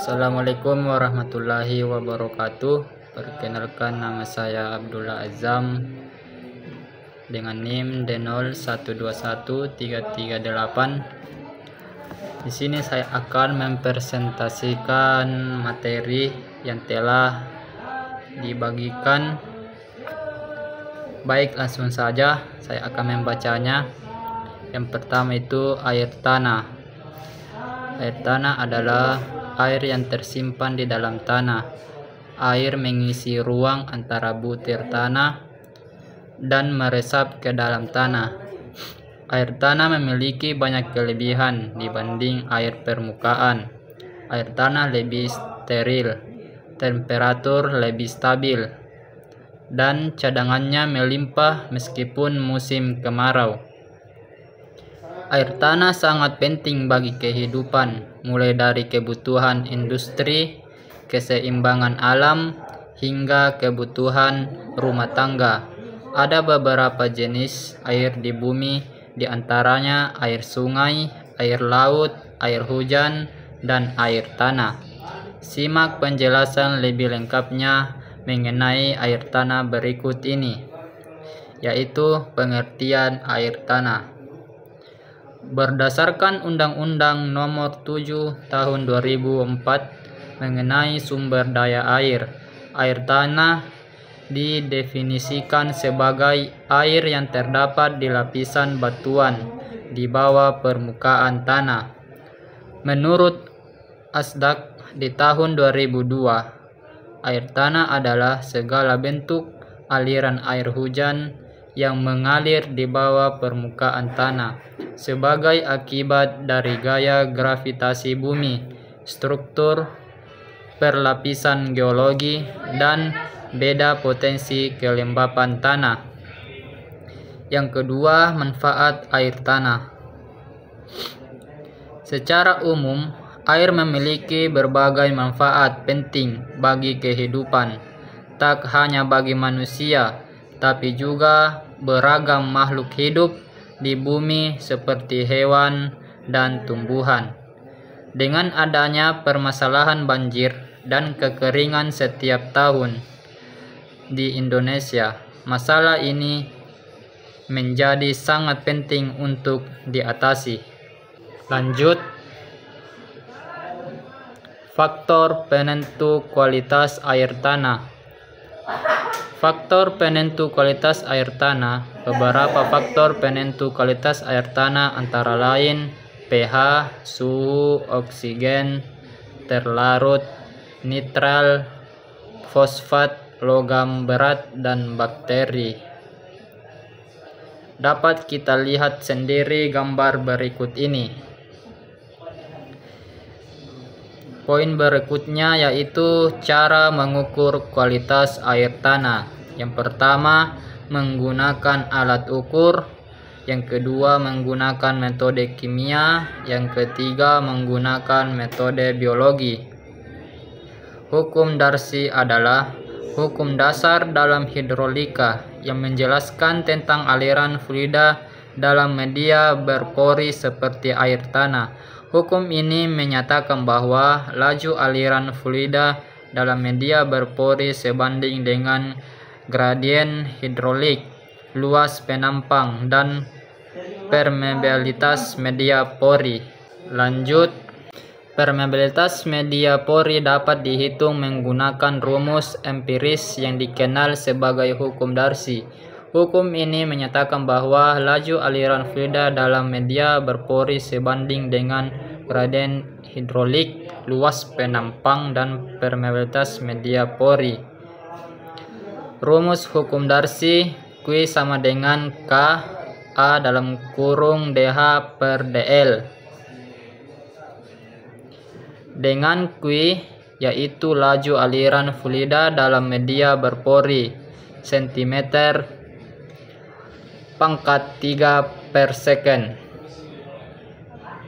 Assalamualaikum warahmatullahi wabarakatuh. Perkenalkan, nama saya Abdullah Azam dengan NIM D0121338. Di sini saya akan mempresentasikan materi yang telah dibagikan. Baik, langsung saja saya akan membacanya. Yang pertama itu air tanah. Air tanah adalah air yang tersimpan di dalam tanah. Air mengisi ruang antara butir tanah dan meresap ke dalam tanah. Air tanah memiliki banyak kelebihan dibanding air permukaan. Air tanah lebih steril, temperatur lebih stabil, dan cadangannya melimpah meskipun musim kemarau. Air tanah sangat penting bagi kehidupan, mulai dari kebutuhan industri, keseimbangan alam, hingga kebutuhan rumah tangga. Ada beberapa jenis air di bumi, di antaranya air sungai, air laut, air hujan, dan air tanah. Simak penjelasan lebih lengkapnya mengenai air tanah berikut ini, yaitu pengertian air tanah. Berdasarkan Undang-Undang Nomor 7 Tahun 2004 mengenai sumber daya air, air tanah didefinisikan sebagai air yang terdapat di lapisan batuan di bawah permukaan tanah. Menurut Asdak di tahun 2002, air tanah adalah segala bentuk aliran air hujan yang mengalir di bawah permukaan tanah sebagai akibat dari gaya gravitasi bumi, struktur perlapisan geologi, dan beda potensi kelembapan tanah. Yang kedua, manfaat air tanah. Secara umum, air memiliki berbagai manfaat penting bagi kehidupan, tak hanya bagi manusia, tapi juga beragam makhluk hidup di bumi seperti hewan dan tumbuhan. Dengan adanya permasalahan banjir dan kekeringan setiap tahun di Indonesia, masalah ini menjadi sangat penting untuk diatasi. Lanjut, faktor penentu kualitas air tanah. Faktor penentu kualitas air tanah. Beberapa faktor penentu kualitas air tanah antara lain pH, suhu, oksigen terlarut, nitral, fosfat, logam berat, dan bakteri. Dapat kita lihat sendiri gambar berikut ini. Poin berikutnya yaitu cara mengukur kualitas air tanah. Yang pertama, menggunakan alat ukur. Yang kedua, menggunakan metode kimia. Yang ketiga, menggunakan metode biologi. Hukum Darcy adalah hukum dasar dalam hidrolika yang menjelaskan tentang aliran fluida dalam media berpori seperti air tanah. Hukum ini menyatakan bahwa laju aliran fluida dalam media berpori sebanding dengan gradien hidrolik, luas penampang, dan permeabilitas media pori. Lanjut, permeabilitas media pori dapat dihitung menggunakan rumus empiris yang dikenal sebagai hukum Darcy. Hukum ini menyatakan bahwa laju aliran fluida dalam media berpori sebanding dengan gradien hidrolik, luas penampang, dan permeabilitas media pori. Rumus hukum Darcy, Q sama dengan K A dalam kurung DH per DL. Dengan Q yaitu laju aliran fluida dalam media berpori cm pangkat 3 per second.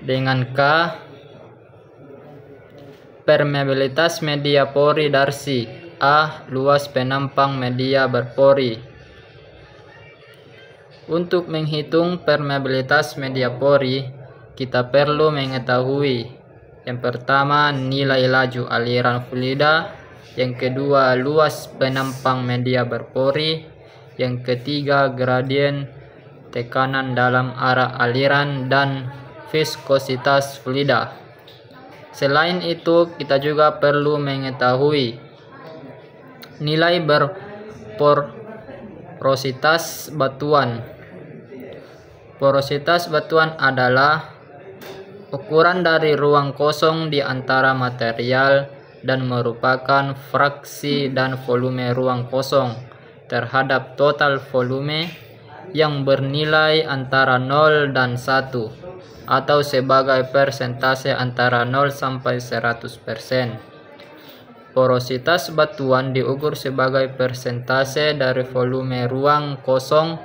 Dengan K, permeabilitas media pori Darcy. A, luas penampang media berpori. Untuk menghitung permeabilitas media pori, kita perlu mengetahui Yang pertama, nilai laju aliran fluida. Yang kedua, luas penampang media berpori. Yang ketiga, gradien tekanan dalam arah aliran dan viskositas fluida. Selain itu, kita juga perlu mengetahui nilai porositas batuan. Porositas batuan adalah ukuran dari ruang kosong di antara material dan merupakan fraksi dan volume ruang kosong terhadap total volume yang bernilai antara 0 dan 1 atau sebagai persentase antara 0 sampai 100%. Porositas batuan diukur sebagai persentase dari volume ruang kosong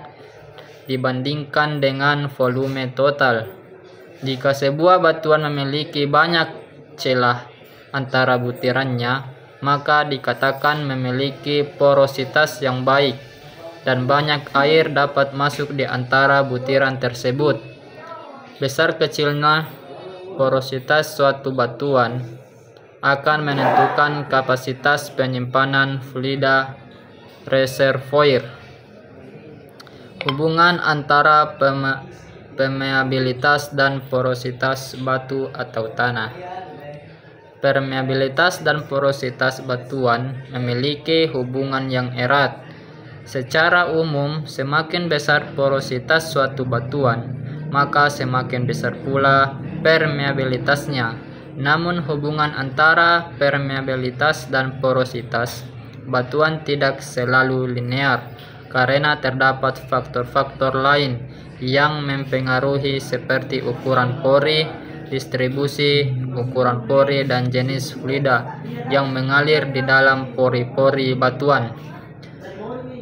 dibandingkan dengan volume total. Jika sebuah batuan memiliki banyak celah antara butirannya, maka dikatakan memiliki porositas yang baik dan banyak air dapat masuk di antara butiran tersebut. Besar kecilnya porositas suatu batuan akan menentukan kapasitas penyimpanan fluida reservoir. Hubungan antara permeabilitas dan porositas batu atau tanah. Permeabilitas dan porositas batuan memiliki hubungan yang erat. Secara umum, semakin besar porositas suatu batuan, maka semakin besar pula permeabilitasnya. Namun hubungan antara permeabilitas dan porositas batuan tidak selalu linear, karena terdapat faktor-faktor lain yang mempengaruhi seperti ukuran pori, distribusi, ukuran pori, dan jenis fluida yang mengalir di dalam pori-pori batuan.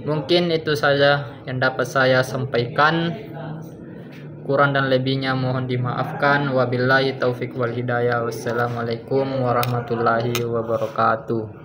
Mungkin itu saja yang dapat saya sampaikan. Kurang dan lebihnya mohon dimaafkan. Wabillahi taufik wal hidayah. Wassalamualaikum warahmatullahi wabarakatuh.